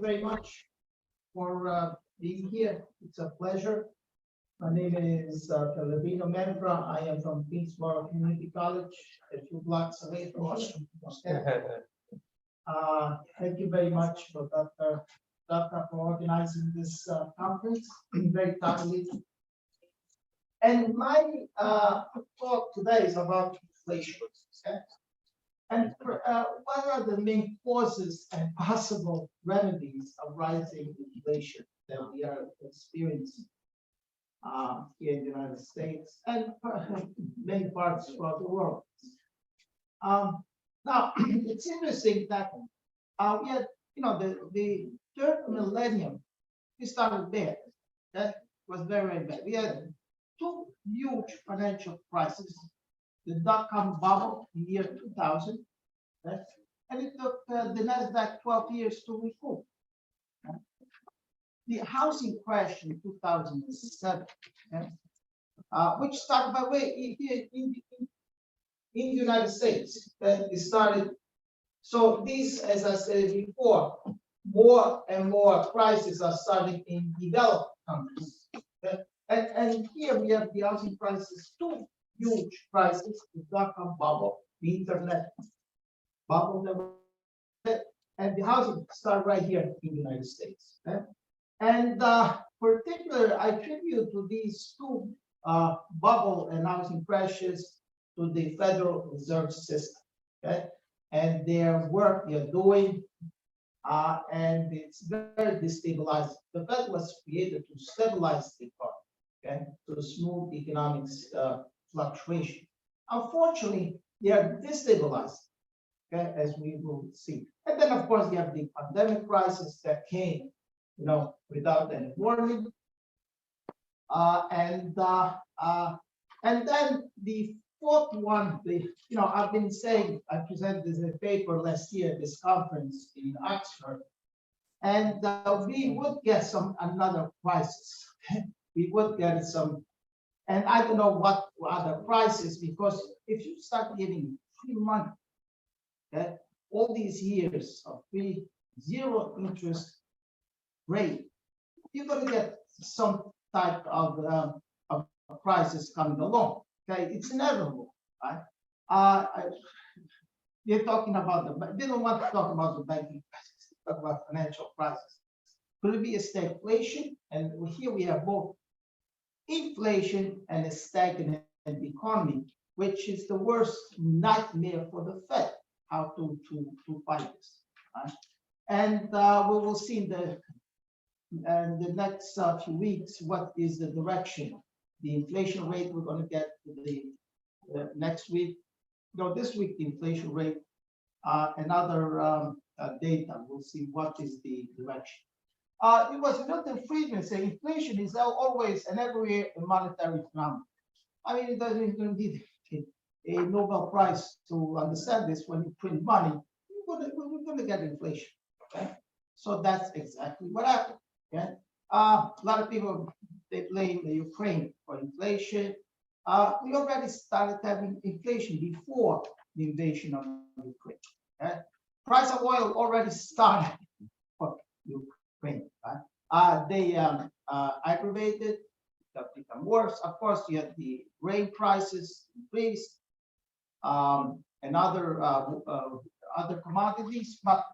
very much for being here. It's a pleasure. My name is Pellegrino Manfra. I am from Queensborough Community College, a few blocks away from us. Thank you very much for Dr. for organizing this conference very thoroughly. And my talk today is about inflation. Okay? And what are the main causes and possible remedies of rising inflation that we are experiencing here in the United States and many parts throughout the world? Now, it's interesting that we had, the third millennium, we started bad. That was very, very bad. We had two huge financial crises. The dot-com bubble in the year 2000, right? And it took the NASDAQ 12 years to recoup. Right? The housing crash in 2007, okay? Which started, by the way, here in the United States. It started, so these, as I said before, more and more crises are starting in developed countries. Okay? And here we have the housing crisis, two huge crises, the dot-com bubble, the internet bubble, and the housing start right here in the United States. Okay? And particularly, I attribute to these two bubble and housing crashes to the Federal Reserve System, okay? And their work they're doing, and it's very destabilizing. The Fed was created to stabilize the economy, okay, to smooth economic fluctuation. Unfortunately, they are destabilized, okay, as we will see. And then, of course, you have the pandemic crisis that came, without any warning. And then the fourth one, I've been saying, I presented this in a paper last year at this conference in Oxford, and we would get another crisis. We would get some, and I don't know what other crisis, because if you start giving free money, okay, all these years of free zero interest rate, you're going to get some type of a crisis coming along. Okay, it's inevitable, right? They're talking about they don't want to talk about the banking crisis, talk about financial crisis. Could it be a stagflation? And here we have both inflation and a stagnant economy, which is the worst nightmare for the Fed, how to fight this. Right? And we will see in the next few weeks what is the direction. The inflation rate we're going to get the next week. This week the inflation rate, another data. We'll see what is the direction. It was Milton Friedman saying inflation is always and everywhere a monetary phenomenon. I mean, it doesn't even need a Nobel Prize to understand this. When you print money, we're going to get inflation. Okay, so that's exactly what happened. Okay, a lot of people, they blame the Ukraine for inflation. We already started having inflation before the invasion of Ukraine. Okay? Price of oil already started for Ukraine. Right? They aggravated, become worse. Of course, you had the grain prices increased, and other commodities, but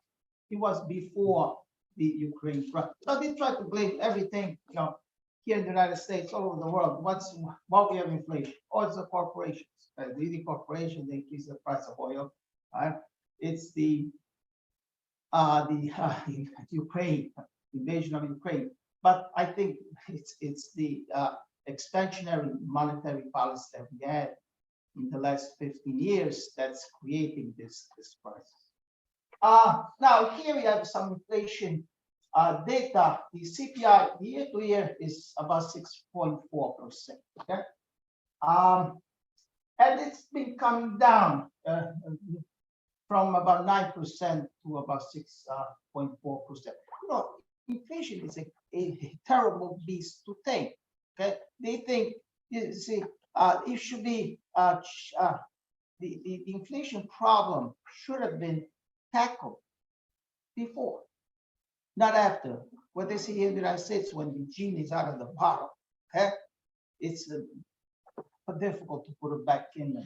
it was before the Ukraine crisis. So they try to blame everything, here in the United States, all over the world. What we have inflation? Oh, it's the corporations. The leading corporations, they increase the price of oil. Right? It's the Ukraine invasion of Ukraine. But I think it's the expansionary monetary policy that we had in the last 15 years that's creating this crisis. Now here we have some inflation data. The CPI year to year is about 6.4%. Okay, and it's been coming down from about 9% to about 6.4%. Inflation is a terrible beast to tame. Okay, they think it should be the inflation problem should have been tackled before. not after. What they say here in the United States, when the genie is out of the bottle, okay, it's difficult to put it back in.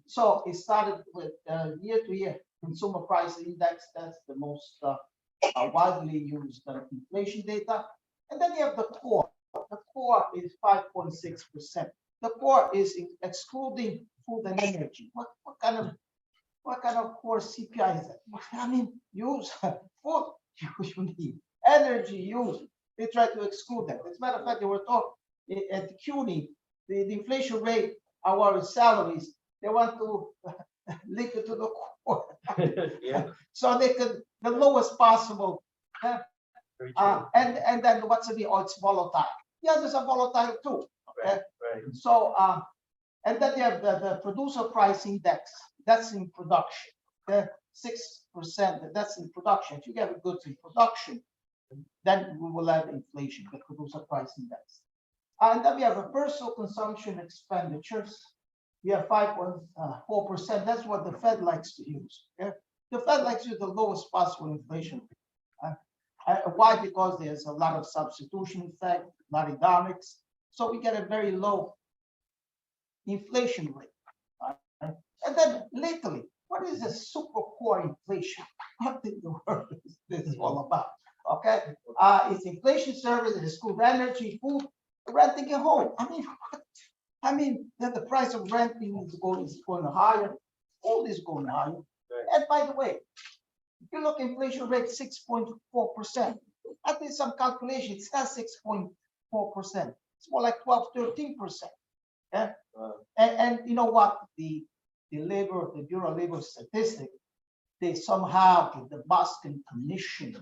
So it started with year-to-year consumer price index. That's the most widely used inflation data. And then you have the core. The core is 5.6%. The core is excluding food and energy. What kind of core CPI is that? I mean, use food you need, energy use. They try to exclude that. As a matter of fact, they were talking at CUNY, the inflation rate, our salaries, they want to link it to the core. Yeah. So they could, the lowest possible. Very true. And then what's it? Oh, it's volatile. Yeah, there's a volatile too. Right, right. So, and then you have the producer price index. That's in production. The 6%. That's in production. If you get goods in production, then we will have inflation, the producer price index. And then we have a personal consumption expenditures. We have 5.4%. That's what the Fed likes to use. Okay? The Fed likes to use the lowest possible inflation rate. Why? Because there's a lot of substitution effect, logarithmics. So we get a very low inflation rate. Right? And then lately, what is a super core inflation? What in the world is this all about? Okay, it's inflation service, it's food, energy, food, renting a home. I mean, what? I mean, the price of renting is going higher, food is going higher. Right. And by the way, if you look inflation rate 6.4%, I did some calculation, it's not 6.4%, it's more like 12, 13%. Yeah? And you know what? The Bureau of Labor Statistics, they somehow, the Boston Commission,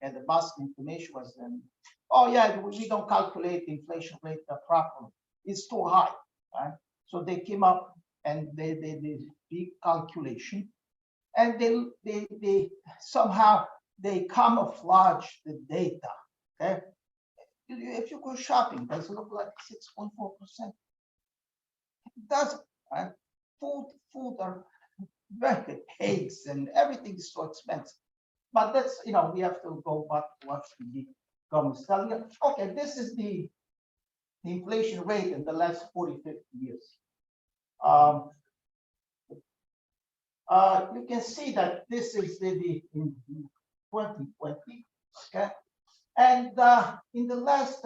and the Boston Commission was then, oh yeah, we don't calculate the inflation rate properly. It's too high, right? So they came up and they did big calculation, and they somehow they camouflage the data. Okay, if you go shopping, does it look like 6.4%? It doesn't, right? Food are very eggs and everything is so expensive. But that's, you know, we have to go back to what the government is telling us. Okay, this is the inflation rate in the last 40, 50 years. You can see that this is the in 2020, okay? And in the last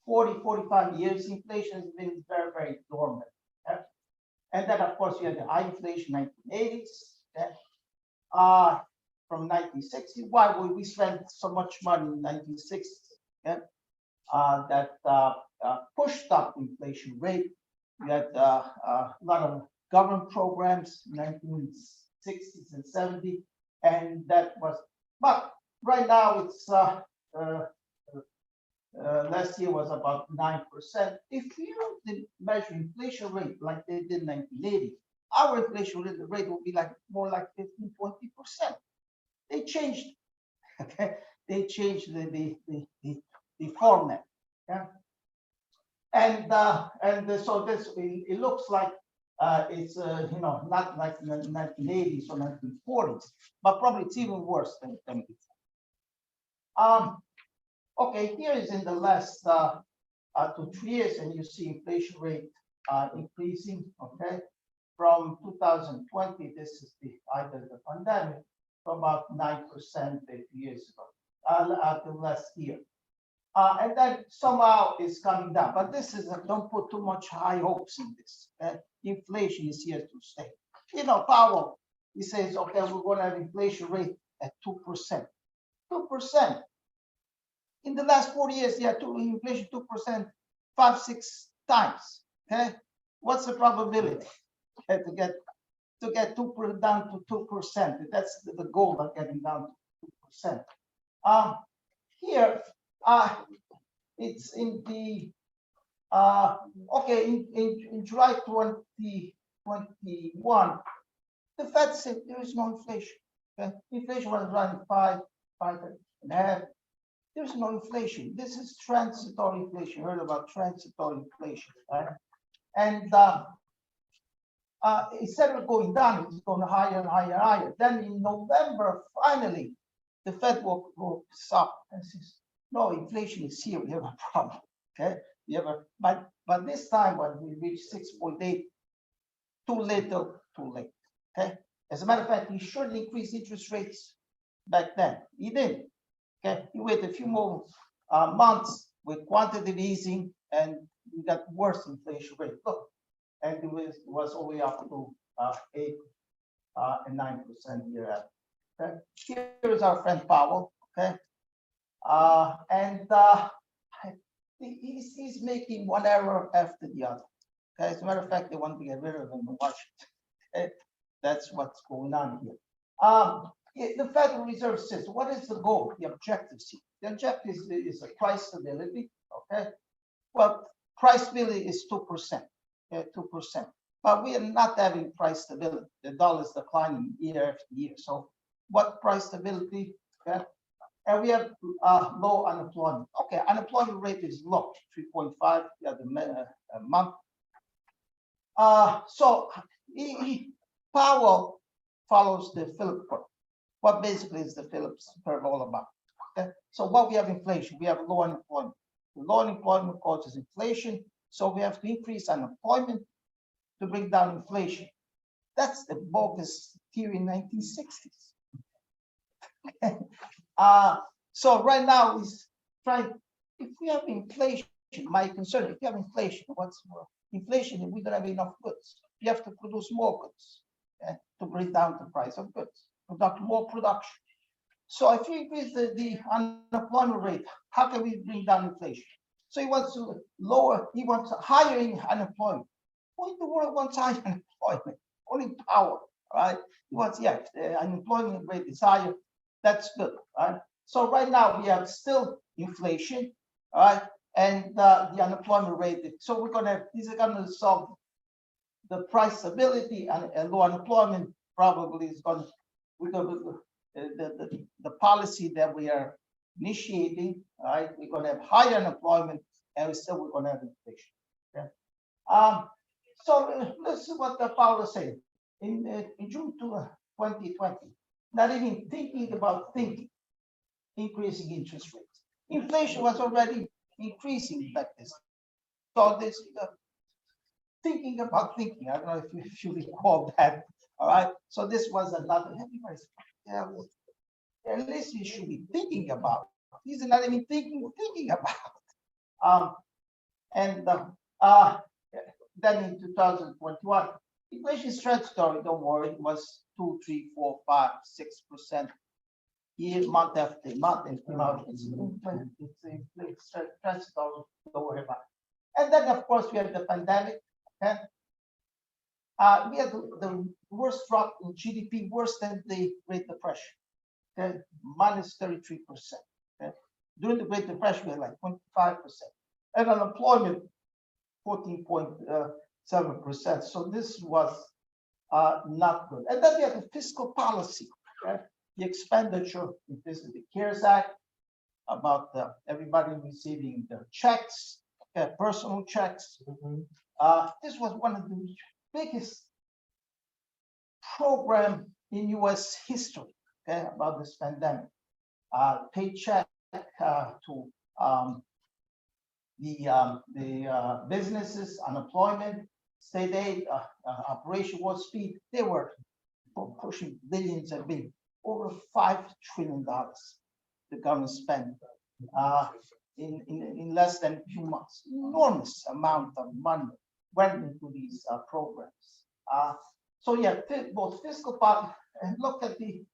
40, 45 years, inflation has been very, very dormant. Okay? And then, of course, you had the high inflation 1980s. Okay? From 1960, why would we spend so much money in 1960s? Okay? That pushed up inflation rate. We had a lot of government programs in 1960s and 70s, and that was, but right now it's last year was about 9%. If you did measure inflation rate like they did in 1980, our inflation rate would be like more like 15, 20%. They changed, okay? They changed the format, yeah? And so this it looks like it's you know, not like the 1980s or 1940s, but probably it's even worse than before. Okay, here is in the last 2 3 years, and you see inflation rate increasing. Okay, from 2020, this is the either the pandemic, from about 9% a few years ago, the last year. And then somehow it's coming down. But this is, don't put too much high hopes in this. Inflation is here to stay. You know, Powell, he says, okay, we're going to have inflation rate at 2%. 2%. In the last 40 years, they had inflation 2%, 5, 6 times. Okay, what's the probability to get 2% down to 2%? That's the goal of getting down to 2%. Here, it's in the okay, in July 2021, the Fed said there is no inflation. Okay? Inflation was running 5.5. There's no inflation. This is transitory inflation. You heard about transitory inflation, right? And instead of going down, it's going higher and higher and higher. Then in November, finally, the Fed will stop and says, no, inflation is here, we have a problem, okay? We have but this time when we reach 6.8, too little, too late, okay? As a matter of fact, he should increase interest rates back then. He didn't, okay? He waited a few more months with quantitative easing, and we got worse inflation rate. Look, and it was all the way up to 8 and 9% year after. Okay, here is our friend Powell. Okay, he's making one error after the other. Okay, as a matter of fact, they want to get rid of him in Washington. Okay, that's what's going on here. The Federal Reserve says, what is the goal? The objective here. The objective is a price stability. Okay, well, price stability is 2%. Okay, 2%. But we are not having price stability. The dollar is declining year after year. So, what price stability? Okay, and we have low unemployment. Okay, unemployment rate is low, 3.5 the other month. So Powell follows the Phillips curve. What basically is the Phillips curve all about? Okay, so what we have inflation, we have low unemployment. Low unemployment causes inflation, so we have to increase unemployment to bring down inflation. That's the bogus theory in 1960s. So right now he's trying. If we have inflation, my concern, if you have inflation, what's more? Inflation, we don't have enough goods. You have to produce more goods, okay, to bring down the price of goods, more production. So if you increase the unemployment rate, how can we bring down inflation? So he wants to lower, he wants higher unemployment. Who in the world wants higher unemployment? Only Power, right? He wants, if the unemployment rate is higher, that's good, right? So right now we have still inflation, right? And the unemployment rate. So these are going to solve the price stability and low unemployment. Probably is going to, the policy that we are initiating, right? We're going to have higher unemployment, and we're going to have inflation. Okay. So this is what the Powell said in June 2020. Not even thinking about increasing interest rates. Inflation was already increasing back then. So this thinking about thinking. I don't know if you recall that. All right. So this was another. At least you should be thinking about. These are not even thinking about. Then in 2021, inflation is transitory. Don't worry. It was 2, 3, 4, 5, 6% year, month after month, and came out. It's transitory. Don't worry about it. And then, of course, we have the pandemic. Okay? We had the worst drop in GDP, worse than the Great Depression. Okay, minus 33%. Okay, during the Great Depression, we had like 25%, and unemployment 14.7%. So this was not good. And then we have the fiscal policy. Okay? The expenditure, this is the CARES Act, about everybody receiving their checks, personal checks. This was one of the biggest program in U.S. history, okay, about this pandemic. Paycheck to the businesses, unemployment, state aid, Operation Warp Speed. They were pushing billions and billions. Over $5 trillion the government spent in less than a few months. Enormous amount of money went into these programs. So yeah, both fiscal part and look at the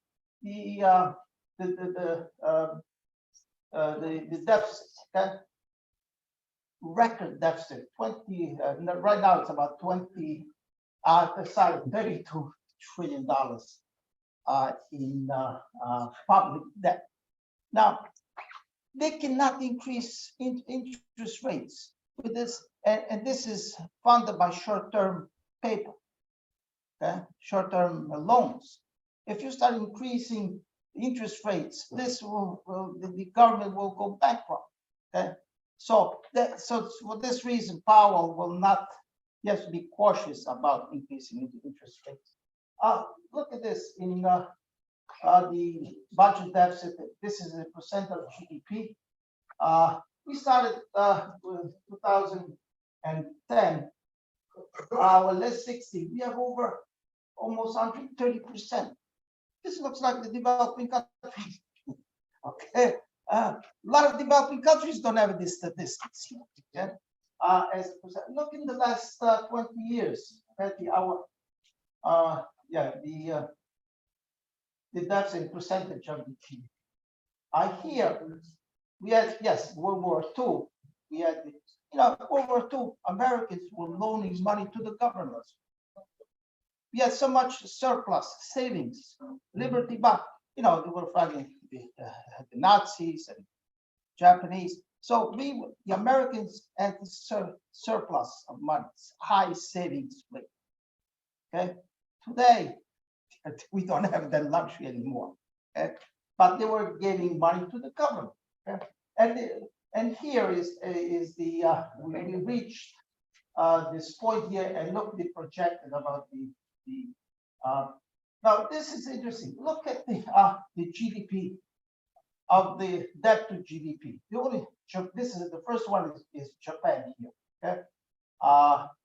deficit. Okay? Record deficit 20. Right now it's about 32 trillion dollars in public debt. Now, they cannot increase interest rates with this, and this is funded by short-term paper, okay? Short-term loans. If you start increasing interest rates, this the government will go bankrupt. Okay, so for this reason, Powell will not. He has to be cautious about increasing interest rates. Look at this in the budget deficit. This is a percent of GDP. We started with 2010. Our last 60, we have over almost 130%. This looks like the developing countries. Okay, a lot of developing countries don't have these statistics. Okay, as a percent. Look in the last 20 years, the deficit percentage of the GDP. Here we had, yes, World War II. We had, World War II, Americans were loaning money to the governments. We had so much surplus, savings, liberty, but, they were fighting the Nazis and Japanese. So the Americans had this surplus of money, high savings rate. Okay, today we don't have that luxury anymore. Okay, but they were giving money to the government. Okay? And here is the we reached this point here, and look the projected about the now this is interesting. Look at the GDP of the debt to GDP. This is the first one is Japan here. Okay,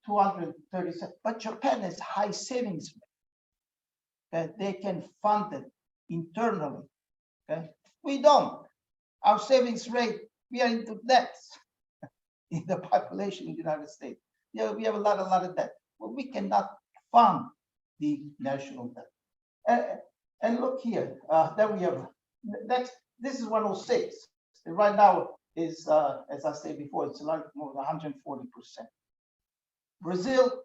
237. But Japan has high savings rate. Okay? They can fund it internally. Okay, we don't. Our savings rate, we are into debts in the population in the United States. Yeah, we have a lot of debt. Well, we cannot fund the national debt. And look here, then we have next. This is 106. And right now is, as I said before, it's like more than 140%. Brazil,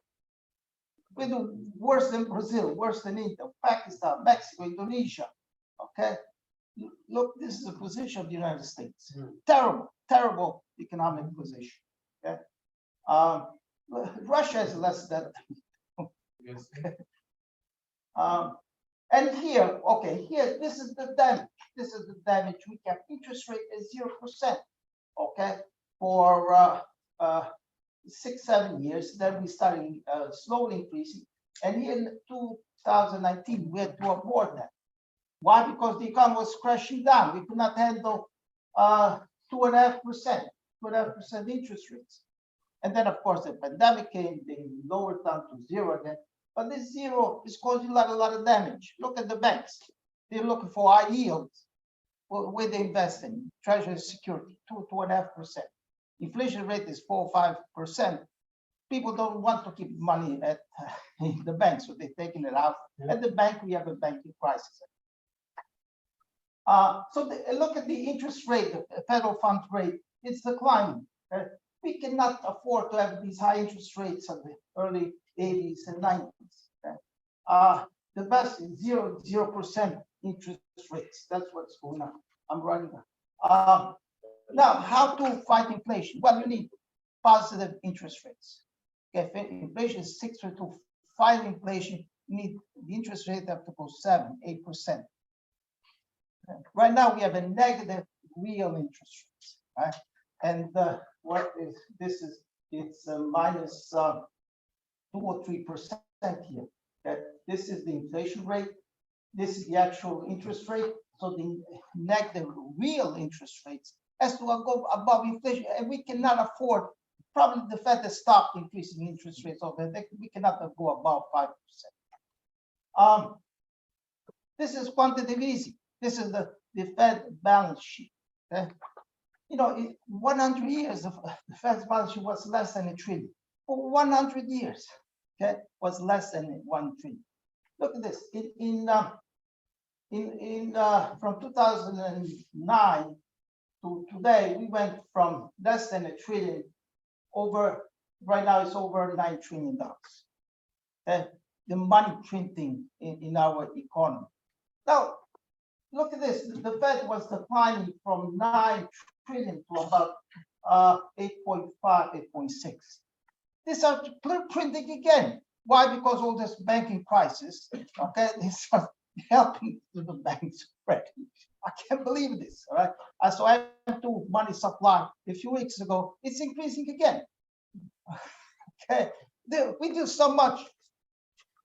we do worse than Brazil, worse than India, Pakistan, Mexico, Indonesia. Okay, look, this is the position of the United States. Terrible economic position. Okay, Russia is less than. Yes. And here, here, this is the damage. This is the damage. We kept interest rate at 0%. Okay, for 6-7 years. Then we started slowly increasing. And here in 2019, we had to avoid that. Why? Because the economy was crashing down. We could not handle 2.5% interest rates. And then, of course, the pandemic came. They lowered down to 0 again. But this 0 is causing a lot of damage. Look at the banks. They're looking for high yields. Where they invest in treasury security, 2.5%. Inflation rate is 4 or 5%. People don't want to keep money at in the bank, so they're taking it out. Yeah. At the bank, we have a banking crisis. Look at the interest rate, the federal funds rate. It's declining. We cannot afford to have these high interest rates of the early 80s and 90s. The best is 0% interest rates. That's what's going on. I'm running. Now, how to fight inflation? Well, you need positive interest rates. If inflation is 6 or to fight inflation, you need the interest rate have to go 7, 8%. Right now, we have a negative real interest rates, right? And what is this? It's minus 2 or 3% here. Okay? This is the inflation rate. This is the actual interest rate. So the negative real interest rates has to go above inflation, and we cannot afford. Probably the Fed has stopped increasing interest rates over there. We cannot go above 5%. This is quantitative easy. This is the Fed balance sheet. Okay? 100 years of the Fed's balance sheet was less than $1 trillion. For 100 years, okay, was less than $1 trillion. Look at this. From 2009 to today, we went from less than $1 trillion over. Right now, it's over $9 trillion. Okay? The money printing in our economy. Now, look at this. The Fed was declining from 9 trillion to about 8.5, 8.6. These are printing again. Why? Because all this banking crisis, okay, they start helping to the banks spread. I can't believe this, all right? So I went to money supply a few weeks ago. It's increasing again. Okay, we do so much.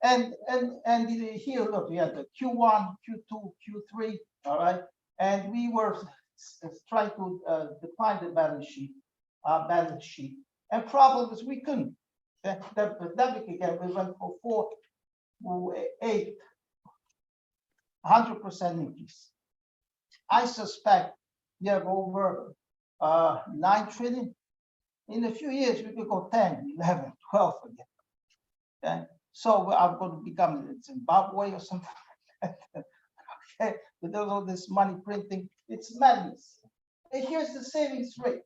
And here, look, we had the Q1, Q2, Q3, all right? And we were trying to define the balance sheet. And problem is we couldn't. The pandemic again, we went for 4 to 8, 100% increase. I suspect we have over 9 trillion. In a few years, we could go 10, 11, 12 again. Okay? So I'm going to become Zimbabwe or something. Okay, with all this money printing, it's madness. And here's the savings rate.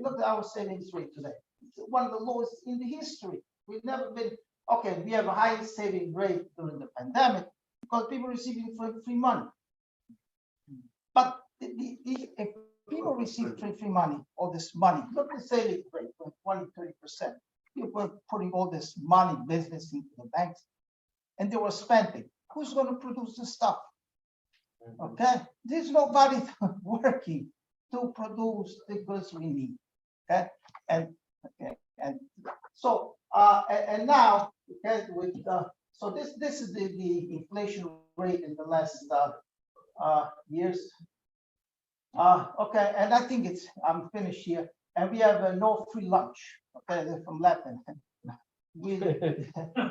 Look at our savings rate today. It's one of the lowest in the history. We've never been, okay, we have a high saving rate during the pandemic because people receiving free money. But if people receive free money, all this money, look at the saving rate from 20, 30%. People are putting all this money, business into the banks, and they were spending. Who's going to produce the stuff? Okay, there's nobody working to produce the goods we need. Okay, and so and now, okay, with so this is the inflation rate in the last years. Okay, and I think I'm finished here, and we have no free lunch. Okay, they're from Latin. We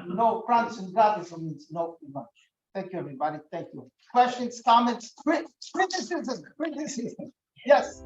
no crunch and gratis means no free lunch. Thank you, everybody. Thank you. Questions, comments, criticism. Yes.